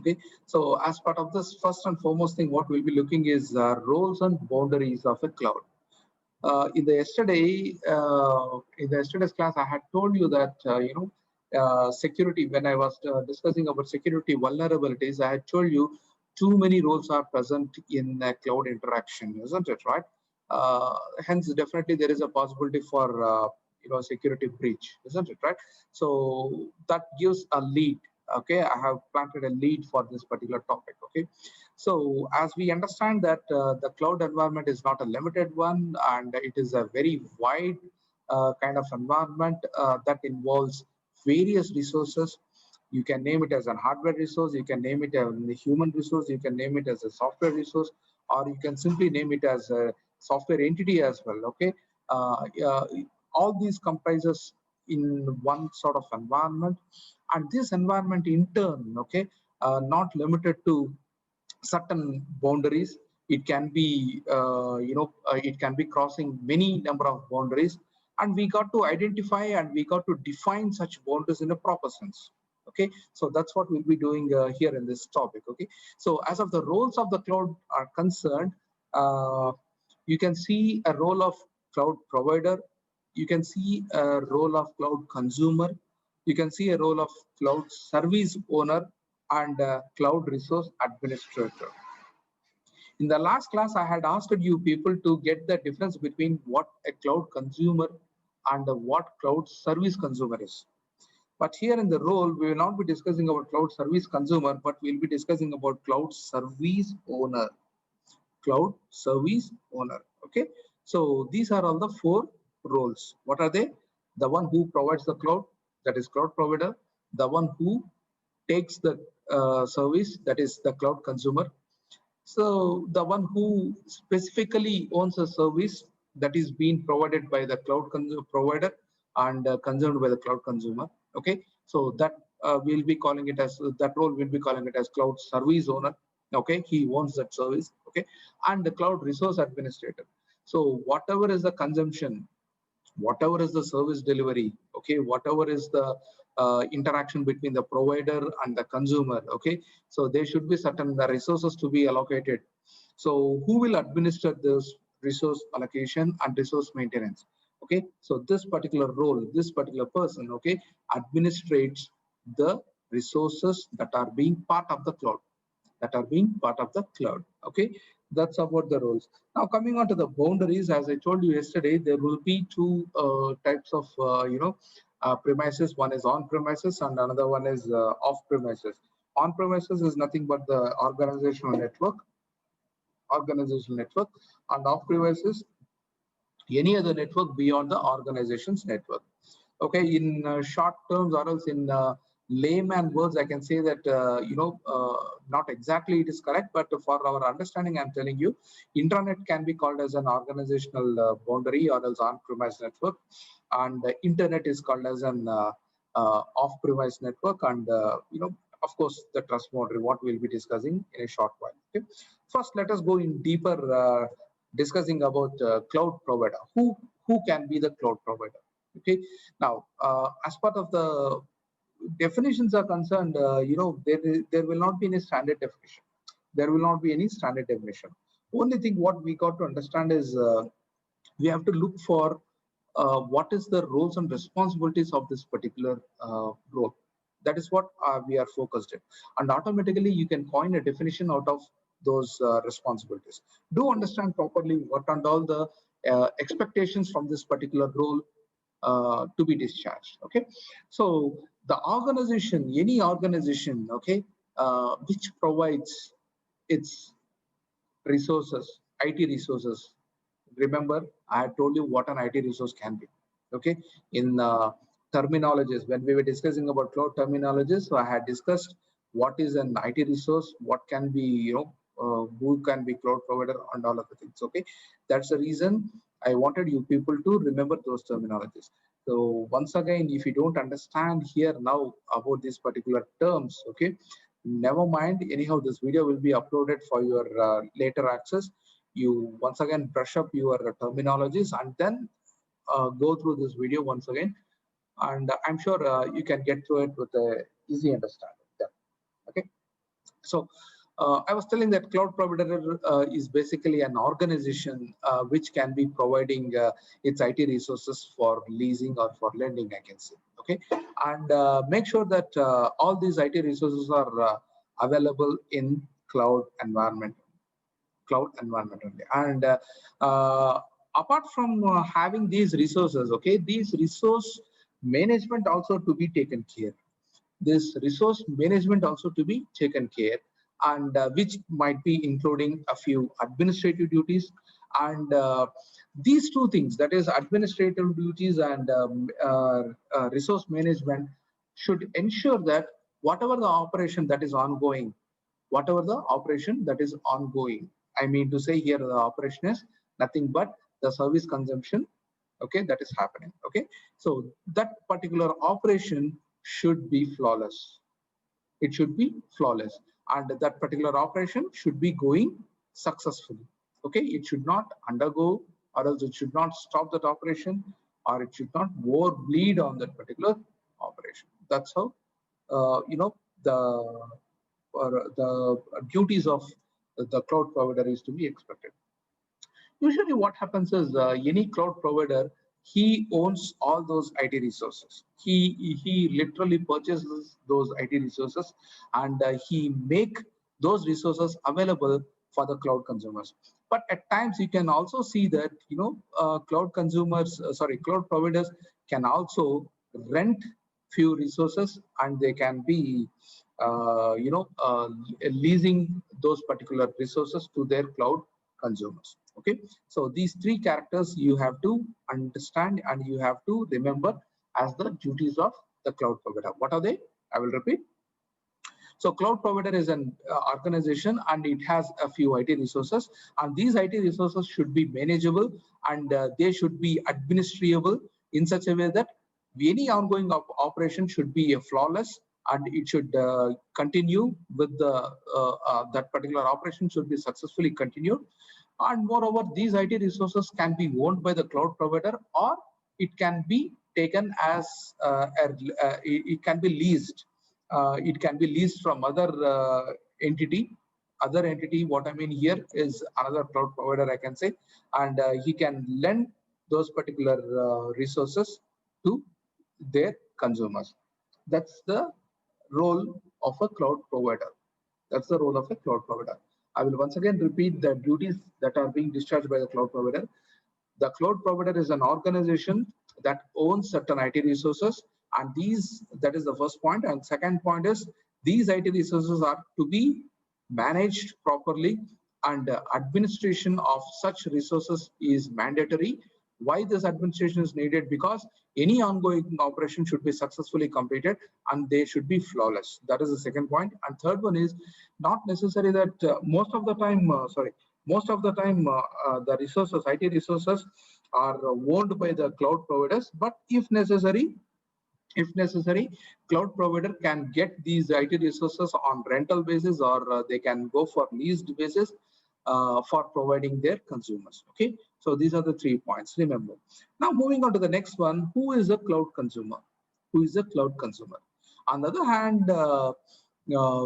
Okay, so as part of this, first and foremost thing, what we'll be looking is roles and boundaries of a cloud. In the yesterday's class, I had told you that security. When I was discussing about security vulnerabilities, I had told you too many roles are present in a cloud interaction, isn't it? Right? Hence, definitely there is a possibility for security breach, isn't it? Right? So that gives a lead. Okay, I have planted a lead for this particular topic. Okay, so as we understand that the cloud environment is not a limited one, and it is a very wide kind of environment that involves various resources. You can name it as a hardware resource, you can name it as a human resource, you can name it as a software resource, or you can simply name it as a software entity as well. Okay, all these comprises in one sort of environment, and this environment in turn, okay, not limited to certain boundaries. It can be it can be crossing many number of boundaries, and we got to identify and we got to define such boundaries in a proper sense. Okay, so that's what we'll be doing here in this topic. Okay, so as of the roles of the cloud are concerned, uh, you can see a role of cloud provider, you can see a role of cloud consumer, you can see a role of cloud service owner, and cloud resource administrator. In the last class, I had asked you people to get the difference between what a cloud consumer and what cloud service consumer is. But here in the role, we will not be discussing about cloud service consumer, but we'll be discussing about cloud service owner. Cloud service owner. Okay, so these are all the four roles. What are they? The one who provides the cloud, that is cloud provider. The one who takes the service, that is the cloud consumer. So the one who specifically owns a service that is being provided by the cloud provider and consumed by the cloud consumer. Okay, so that we'll be calling it as that role. We'll be calling it as cloud service owner. Okay, he owns that service. Okay, and the cloud resource administrator. So whatever is the consumption, whatever is the service delivery, okay, whatever is the interaction between the provider and the consumer, okay, so there should be certain resources to be allocated. So who will administer this resource allocation and resource maintenance? Okay, so this particular role, this particular person, okay, administrates the resources that are being part of the cloud, that are being part of the cloud. Okay, that's about the roles. Now coming on to the boundaries, as I told you yesterday, there will be two types of premises. One is on premises and another one is off premises. On premises is nothing but the organizational network, and off premises any other network beyond the organization's network. Okay, in short terms, or else in layman words, I can say that not exactly it is correct, but for our understanding, I'm telling you, intranet can be called as an organizational boundary or else on-premise network, and internet is called as an off-premise network, and of course, the trust boundary, what we'll be discussing in a short while. Okay, first let us go in deeper, discussing about cloud provider. Who can be the cloud provider? Okay, now as part of the definitions are concerned, there will not be any standard definition. There will not be any standard definition. Only thing what we got to understand is we have to look for what is the roles and responsibilities of this particular role. That is what we are focused in, and automatically you can coin a definition out of those responsibilities. Do understand properly what and all the expectations from this particular role to be discharged. Okay, so the organization, any organization, okay, which provides its resources, IT resources. Remember, I had told you what an IT resource can be. Okay, in terminologies, when we were discussing about cloud terminologies, so I had discussed what is an IT resource, what can be, who can be cloud provider, and all of the things. Okay, that's the reason I wanted you people to remember those terminologies. So once again, if you don't understand here now about these particular terms, okay, never mind. Anyhow, this video will be uploaded for your later access. You once again brush up your terminologies and then go through this video once again, and I'm sure you can get through it with a easy understanding. Yeah. Okay. So I was telling that cloud provider is basically an organization which can be providing its IT resources for leasing or for lending, I can say. Okay, and make sure that all these IT resources are available in cloud environment only. And apart from having these resources, okay, these resource management also to be taken care. This resource management also to be taken care, and which might be including a few administrative duties, and these two things, that is administrative duties and resource management, should ensure that whatever the operation that is ongoing, I mean to say here the operation is nothing but the service consumption, okay, that is happening. Okay, so that particular operation should be flawless. It should be flawless, and that particular operation should be going successfully. Okay, it should not undergo, or else it should not stop that operation, or it should not over bleed on that particular operation. That's how the the duties of the cloud provider is to be expected. Usually what happens is any cloud provider, he owns all those IT resources. He literally purchases those IT resources, and he make those resources available for the cloud consumers. But at times you can also see that cloud providers can also rent few resources, and they can be leasing those particular resources to their cloud consumers. Okay, so these three characters you have to understand and you have to remember as the duties of the cloud provider. What are they? I will repeat. So cloud provider is an organization, and it has a few IT resources, and these IT resources should be manageable, and they should be administrable in such a way that any ongoing operation should be flawless, and it should continue with the that particular operation should be successfully continued. And moreover, these IT resources can be owned by the cloud provider, or it can be taken as it can be leased. It can be leased from other entity. Other entity, what I mean here is another cloud provider, I can say, and he can lend those particular resources to their consumers. That's the role of a cloud provider. That's the role of a cloud provider. I will once again repeat the duties that are being discharged by the cloud provider. The cloud provider is an organization that owns certain IT resources, and that is the first point. And second point is these IT resources are to be managed properly, and administration of such resources is mandatory. Why this administration is needed? Because any ongoing operation should be successfully completed, and they should be flawless. That is the second point. And third one is not necessary that most of the time the resources, IT resources, are owned by the cloud providers, but if necessary, cloud provider can get these IT resources on rental basis, or they can go for leased basis for providing their consumers. Okay, so these are the 3 points, remember. Now moving on to the next one, who is a cloud consumer? Who is a cloud consumer? On the other hand,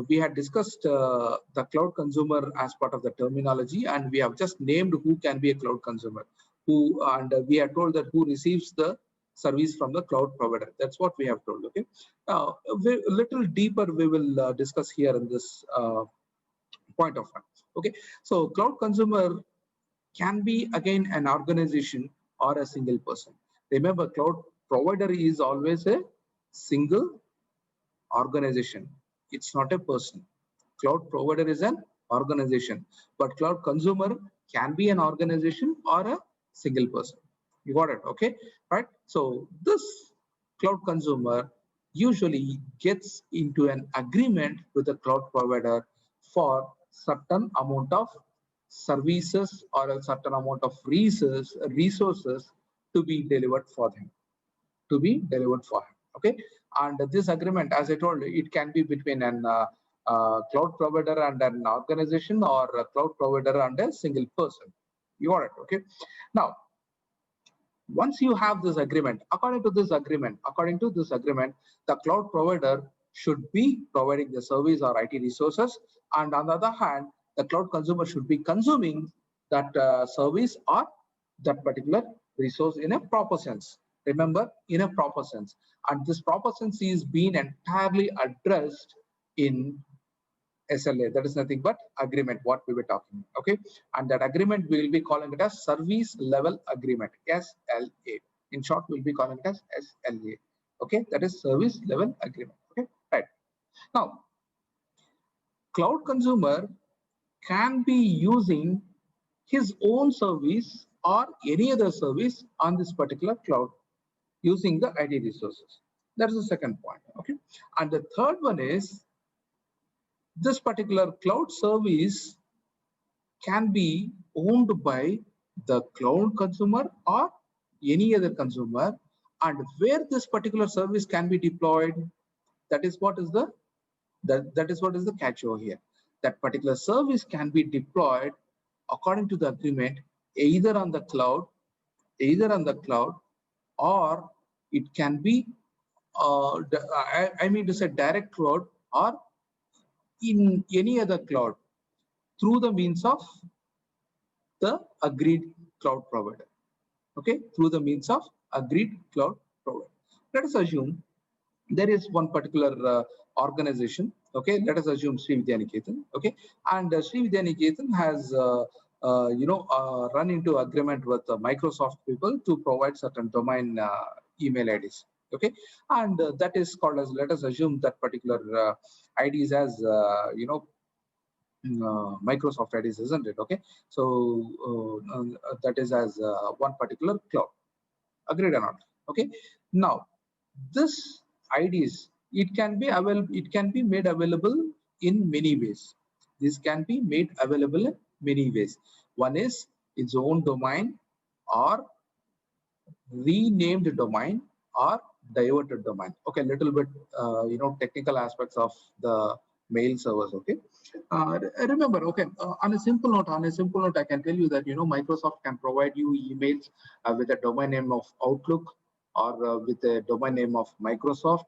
we had discussed the cloud consumer as part of the terminology, and we have just named who can be a cloud consumer, and we are told that who receives the service from the cloud provider. That's what we have told. Okay, now a little deeper we will discuss here in this point of time. Okay, so cloud consumer can be again an organization or a single person. Remember, cloud provider is always a single organization. It's not a person. Cloud provider is an organization, but cloud consumer can be an organization or a single person. You got it? Okay, right? So this cloud consumer usually gets into an agreement with the cloud provider for certain amount of services or a certain amount of resources to be delivered for him. Okay, and this agreement, as I told you, it can be between an cloud provider and an organization, or a cloud provider and a single person. You got it? Okay, now once you have this agreement, according to this agreement, the cloud provider should be providing the service or IT resources, and on the other hand, the cloud consumer should be consuming that service or that particular resource in a proper sense. Remember, in a proper sense, and this proper sense is being entirely addressed in SLA. That is nothing but agreement, what we were talking. Okay, and that agreement we will be calling it as service level agreement, SLA. In short, we'll be calling it as SLA. Okay, that is service level agreement. Okay, right. Now, cloud consumer can be using his own service or any other service on this particular cloud using the IT resources. That is the second point. Okay, and the third one is this particular cloud service can be owned by the cloud consumer or any other consumer, and where this particular service can be deployed, that is what is the that is what is the catch over here. That particular service can be deployed according to the agreement either on the cloud, or it can be I mean to say direct cloud or in any other cloud through the means of the agreed cloud provider. Okay, through the means of agreed cloud provider. Let us assume there is one particular organization. Okay, let us assume Sri Vidyaniketan. Okay, and Sri Vidyaniketan has run into agreement with Microsoft people to provide certain domain email IDs. Okay, and that is called as, let us assume that particular IDs as Microsoft IDs, isn't it? Okay, so that is as one particular cloud. Agreed or not? Okay, now this IDs, it can be available, it can be made available in many ways. This can be made available in many ways. One is its own domain, or renamed domain, or diverted domain. Okay, little bit technical aspects of the mail servers. Okay, remember, okay, on a simple note, I can tell you that Microsoft can provide you emails with a domain name of Outlook, or with a domain name of Microsoft,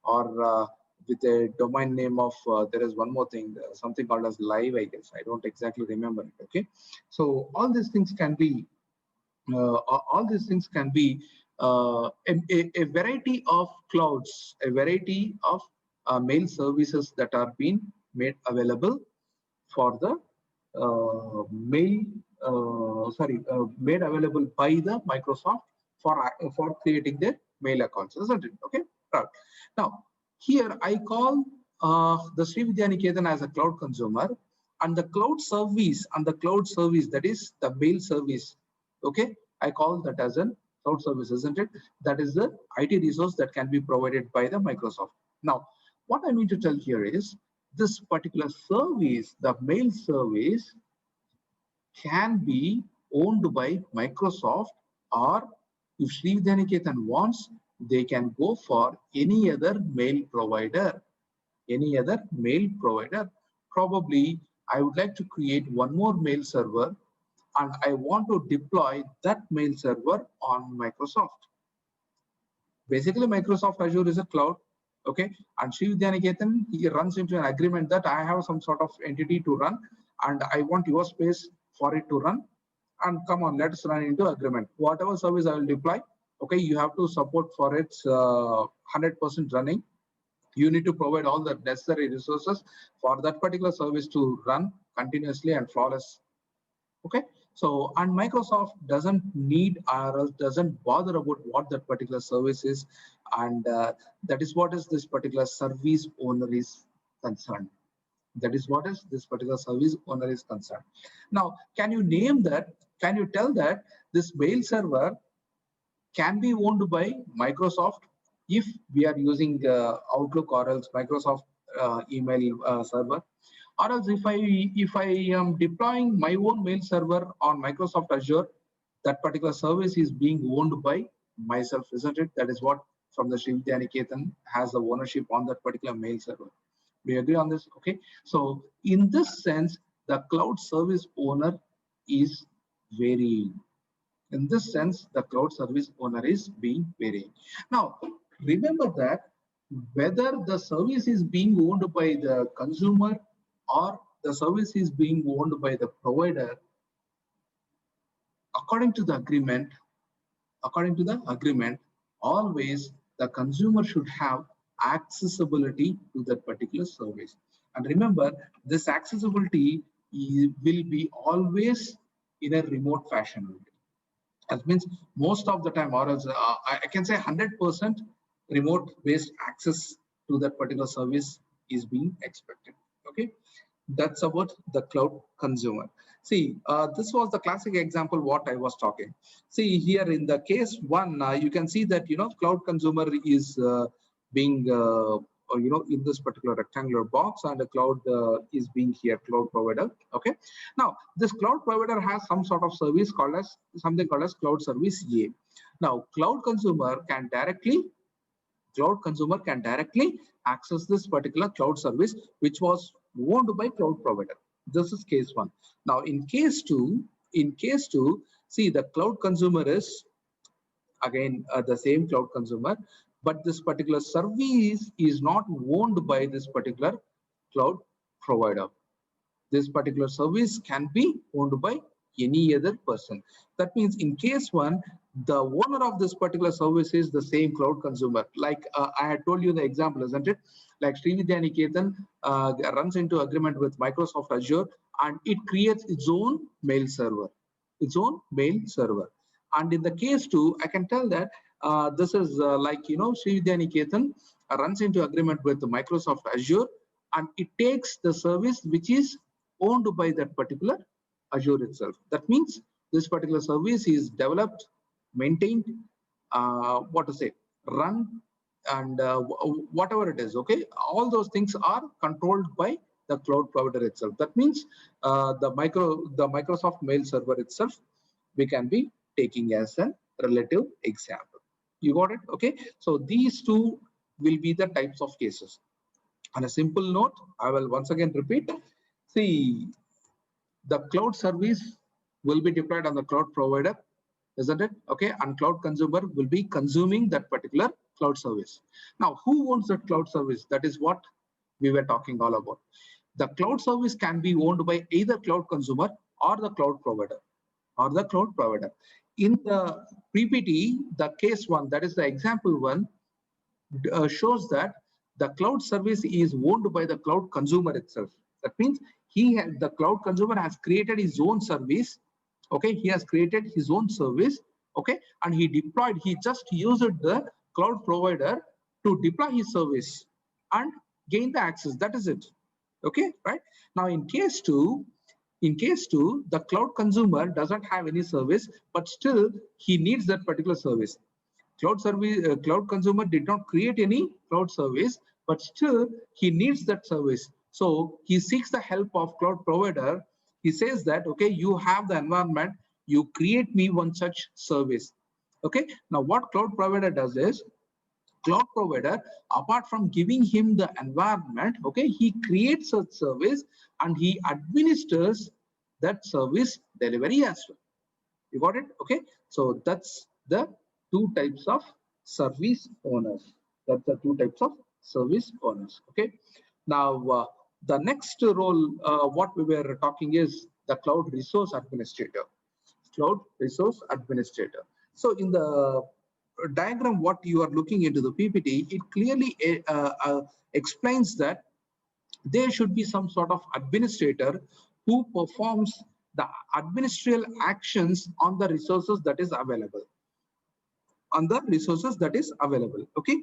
or with a domain name of there is one more thing, something called as Live, I guess. I don't exactly remember it. Okay, so all these things can be a variety of clouds, a variety of mail services that are being made available for the made available by the Microsoft for creating their mail accounts, isn't it? Okay, right. Now here I call the Sri Vidyaniketan as a cloud consumer, and the cloud service, that is the mail service. Okay, I call that as a cloud service, isn't it? That is the IT resource that can be provided by the Microsoft. Now, what I mean to tell here is this particular service, the mail service, can be owned by Microsoft, or if Sri Vidyaniketan wants, they can go for any other mail provider. Probably, I would like to create one more mail server, and I want to deploy that mail server on Microsoft. Basically, Microsoft Azure is a cloud. Okay, and Sri Vidyaniketan, he runs into an agreement that I have some sort of entity to run, and I want your space for it to run. And come on, let's run into agreement. Whatever service I will deploy, okay, you have to support for its 100% running. You need to provide all the necessary resources for that particular service to run continuously and flawless. Okay, so and Microsoft doesn't need or else doesn't bother about what that particular service is, and that is what is this particular service owner is concerned. That is what is this particular service owner is concerned. Now, can you name that? Can you tell that this mail server can be owned by Microsoft if we are using Outlook or else Microsoft email server? Or else if I am deploying my own mail server on Microsoft Azure, that particular service is being owned by myself, isn't it? That is what from the Sri Vidyaniketan has the ownership on that particular mail server. Do you agree on this? Okay. So in this sense, the cloud service owner is varying. In this sense, the cloud service owner is being varying. Now, remember that whether the service is being owned by the consumer or the service is being owned by the provider, according to the agreement, always the consumer should have accessibility to that particular service. And remember, this accessibility will be always in a remote fashion. That means most of the time, or else I can say 100% remote based access to that particular service is being expected. Okay, that's about the cloud consumer. See, this was the classic example what I was talking. See here in the case one, you can see that cloud consumer is being in this particular rectangular box, and the cloud is being here cloud provider. Okay, now this cloud provider has some sort of service called as something called as cloud service A. Now cloud consumer can directly access this particular cloud service which was owned by cloud provider. This is case one. Now in case two, see, the cloud consumer is again the same cloud consumer, but this particular service is not owned by this particular cloud provider. This particular service can be owned by any other person. That means in case one, the owner of this particular service is the same cloud consumer. Like I had told you the example, isn't it? Like Srividya Niketan runs into agreement with Microsoft Azure, and it creates its own mail server. And in the case two, I can tell that this is Srividya Niketan runs into agreement with Microsoft Azure, and it takes the service which is owned by that particular Azure itself. That means this particular service is developed, maintained, run, and whatever it is. Okay, all those things are controlled by the cloud provider itself. That means the Microsoft Mail server itself, we can be taking as a relative example. You got it? Okay. So these two will be the types of cases. On a simple note, I will once again repeat. See, the cloud service will be deployed on the cloud provider, isn't it? Okay, and cloud consumer will be consuming that particular cloud service. Now, who owns that cloud service? That is what we were talking all about. The cloud service can be owned by either cloud consumer or the cloud provider. In the PPT, the case one, that is the example one, shows that the cloud service is owned by the cloud consumer itself. That means the cloud consumer has created his own service. Okay, he has created his own service. Okay, and he just used the cloud provider to deploy his service and gain the access. That is it. Okay, right? Now in case two, the cloud consumer doesn't have any service, but still he needs that particular service. Cloud consumer did not create any cloud service, but still he needs that service. So he seeks the help of cloud provider. He says that, okay, you have the environment, you create me one such service. Okay, now what cloud provider does is, cloud provider, apart from giving him the environment, okay, he creates a service and he administers that service delivery as well. You got it? Okay, so that's the two types of service owners. Okay, now the next role what we were talking is the cloud resource administrator. So in the diagram what you are looking into the PPT, it clearly explains that there should be some sort of administrator who performs the administrative actions on the resources that is available. Okay,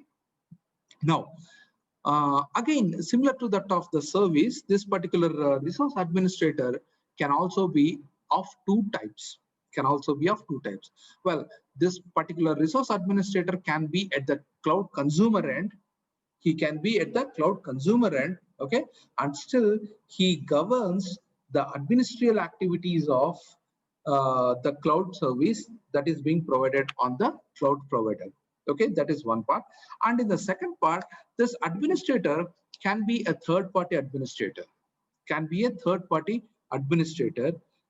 now again, similar to that of the service, this particular resource administrator can also be of two types. Well, this particular resource administrator can be at the cloud consumer end. Okay, and still he governs the administrative activities of the cloud service that is being provided on the cloud provider. Okay, that is one part. And in the second part, this administrator can be a third-party administrator.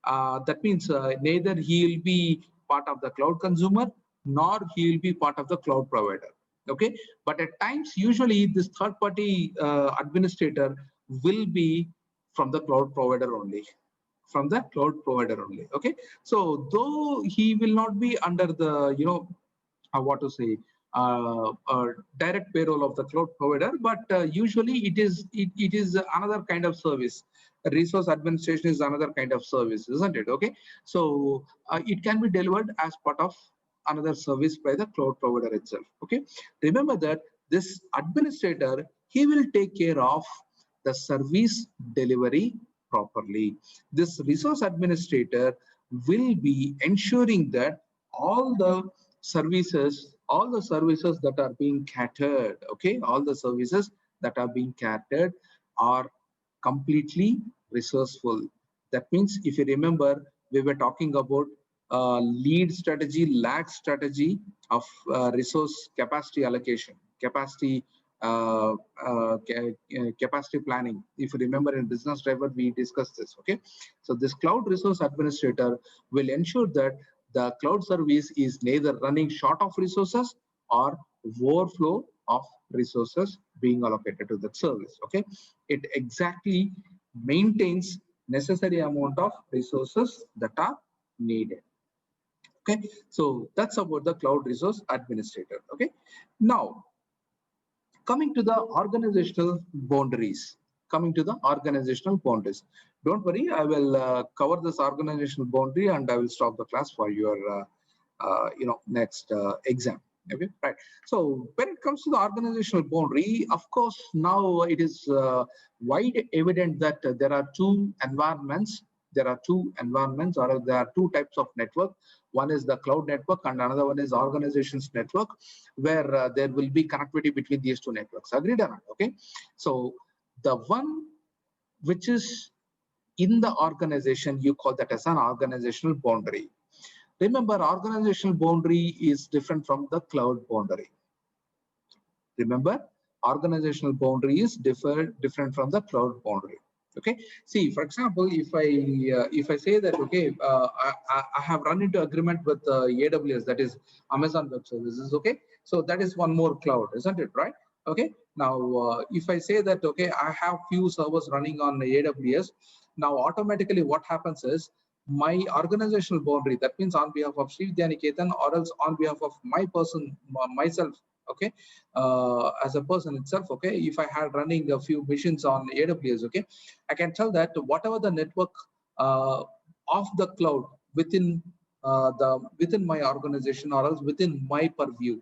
That means neither he will be part of the cloud consumer nor he will be part of the cloud provider. Okay, but at times usually this third party administrator will be from the cloud provider only, from the cloud provider only. Okay, so though he will not be under the what to say direct payroll of the cloud provider, but usually it is another kind of service. Resource administration is another kind of service, isn't it? Okay, so it can be delivered as part of another service by the cloud provider itself. Okay, remember that this administrator, he will take care of the service delivery properly. This resource administrator will be ensuring that all the services that are being catered, okay, all the services that are being catered are completely resourceful. That means, if you remember, we were talking about lead strategy, lag strategy of resource capacity allocation, uh, capacity planning. If you remember, in business driver we discussed this. Okay, so this cloud resource administrator will ensure that the cloud service is neither running short of resources or overflow of resources being allocated to that service. Okay, it exactly maintains necessary amount of resources that are needed. Okay, so that's about the cloud resource administrator. Okay, now coming to the organizational boundaries. Coming to the organizational boundaries. Don't worry, I will cover this organizational boundary and I will stop the class for your next exam. Okay, right. So when it comes to the organizational boundary, of course, now it is wide evident that there are two environments. There are two environments, or there are two types of network. One is the cloud network, and another one is organizations network, where there will be connectivity between these two networks. Agreed or not? Okay. So the one which is in the organization, you call that as an organizational boundary. Remember, organizational boundary is different from the cloud boundary. Remember, organizational boundary is different from the cloud boundary. Okay. See, for example, if I say that, okay, I have run into agreement with AWS, that is Amazon Web Services. Okay, so that is one more cloud, isn't it? Right. Okay. Now, if I say that, okay, I have few servers running on AWS, now automatically what happens is my organizational boundary, that means on behalf of Sri Vidyaniketan or else on behalf of my person, myself, okay, as a person itself, okay, if I had running a few machines on AWS, okay, I can tell that whatever the network of the cloud within within my organization or else within my purview,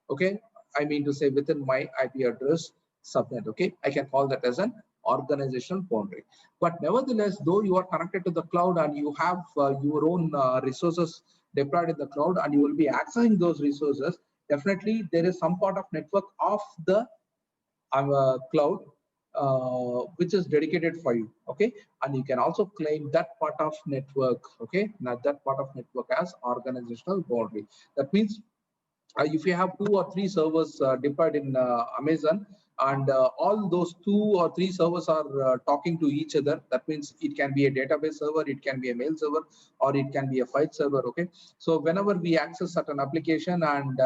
okay, I mean to say within my IP address subnet, okay, I can call that as an organizational boundary. But nevertheless, though you are connected to the cloud and you have your own resources deployed in the cloud and you will be accessing those resources, definitely there is some part of network of the cloud which is dedicated for you. Okay, and you can also claim that part of network, okay, now that part of network as organizational boundary. That means if you have 2 or 3 servers deployed in Amazon, and all those 2 or 3 servers are talking to each other, that means it can be a database server, it can be a mail server, or it can be a file server. Okay, so whenever we access certain application and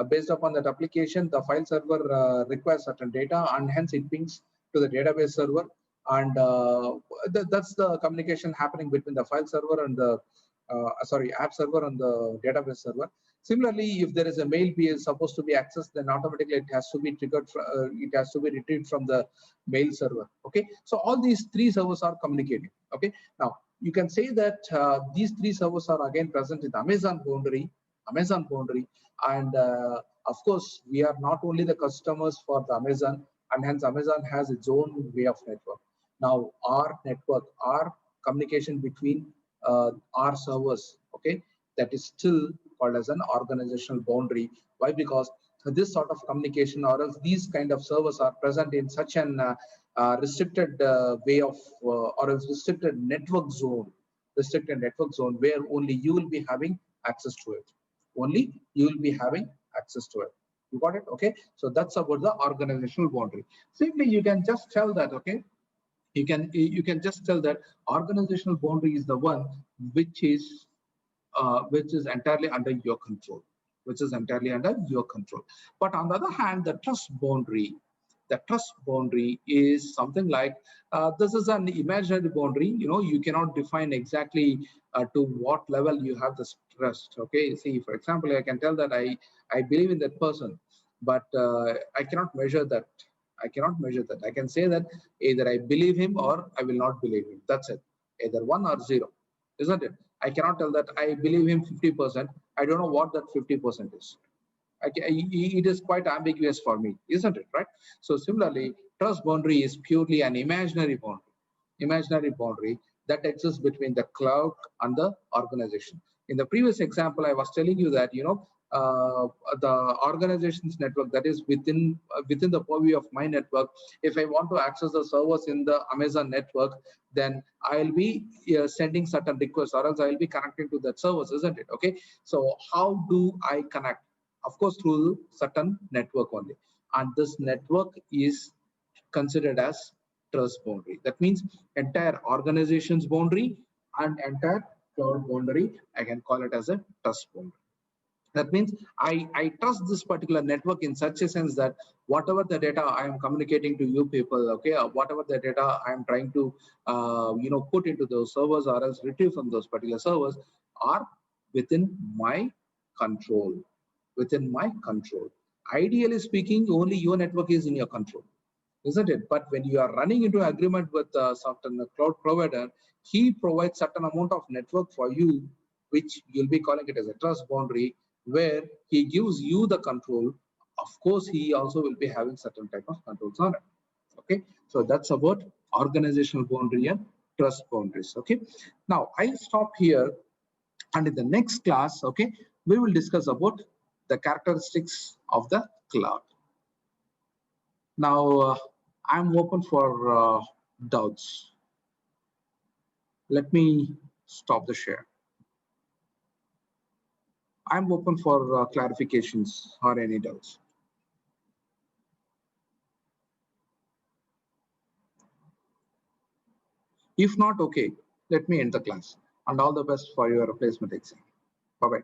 based upon that application, the file server requires certain data, and hence it pings to the database server, and that's the communication happening between the file server and the app server and the database server. Similarly, if there is a mail is supposed to be accessed, then automatically it has to be triggered. It has to be retrieved from the mail server. Okay, so all these 3 servers are communicating. Okay, now you can say that these 3 servers are again present in the Amazon boundary. And of course, we are not only the customers for the Amazon, and hence Amazon has its own way of network. Now, our network, our communication between our servers, okay, that is still called as an organizational boundary. Why? Because this sort of communication or else these kind of servers are present in such an restricted way of or else restricted network zone where only you will be having access to it. Only you will be having access to it. You got it? Okay. So that's about the organizational boundary. Simply, you can just tell that, okay, you can just tell that organizational boundary is the one which is entirely under your control. which is entirely under your control. But on the other hand, the trust boundary is something like this is an imaginary boundary. You cannot define exactly to what level you have this trust. Okay, see, for example, I can tell that I believe in that person, but I cannot measure that. I can say that either I believe him or I will not believe him. That's it. Either 1 or 0, isn't it? I cannot tell that I believe him 50%. I don't know what that 50% is. It is quite ambiguous for me, isn't it? Right? So similarly, trust boundary is purely an imaginary boundary that exists between the cloud and the organization. In the previous example, I was telling you that the organization's network that is within the purview of my network. If I want to access the servers in the Amazon network, then I'll be sending certain requests, or else I'll be connecting to that servers, isn't it? Okay. So how do I connect? Of course, through certain network only, and this network is considered as trust boundary. That means entire organization's boundary and entire cloud boundary, I can call it as a trust boundary. That means I trust this particular network in such a sense that whatever the data I am communicating to you people, okay, or whatever the data I am trying to put into those servers or else retrieve from those particular servers are within my control. Ideally speaking, only your network is in your control, isn't it? But when you are running into agreement with certain cloud provider, he provides certain amount of network for you, which you'll be calling it as a trust boundary, where he gives you the control. Of course, he also will be having certain type of controls on it. Okay, so that's about organizational boundary and trust boundaries. Okay, now I stop here, and in the next class, okay, we will discuss about the characteristics of the cloud. Now, I'm open for doubts. Let me stop the share. I'm open for clarifications or any doubts. If not, okay, let me end the class. And all the best for your replacement exam. Bye-bye.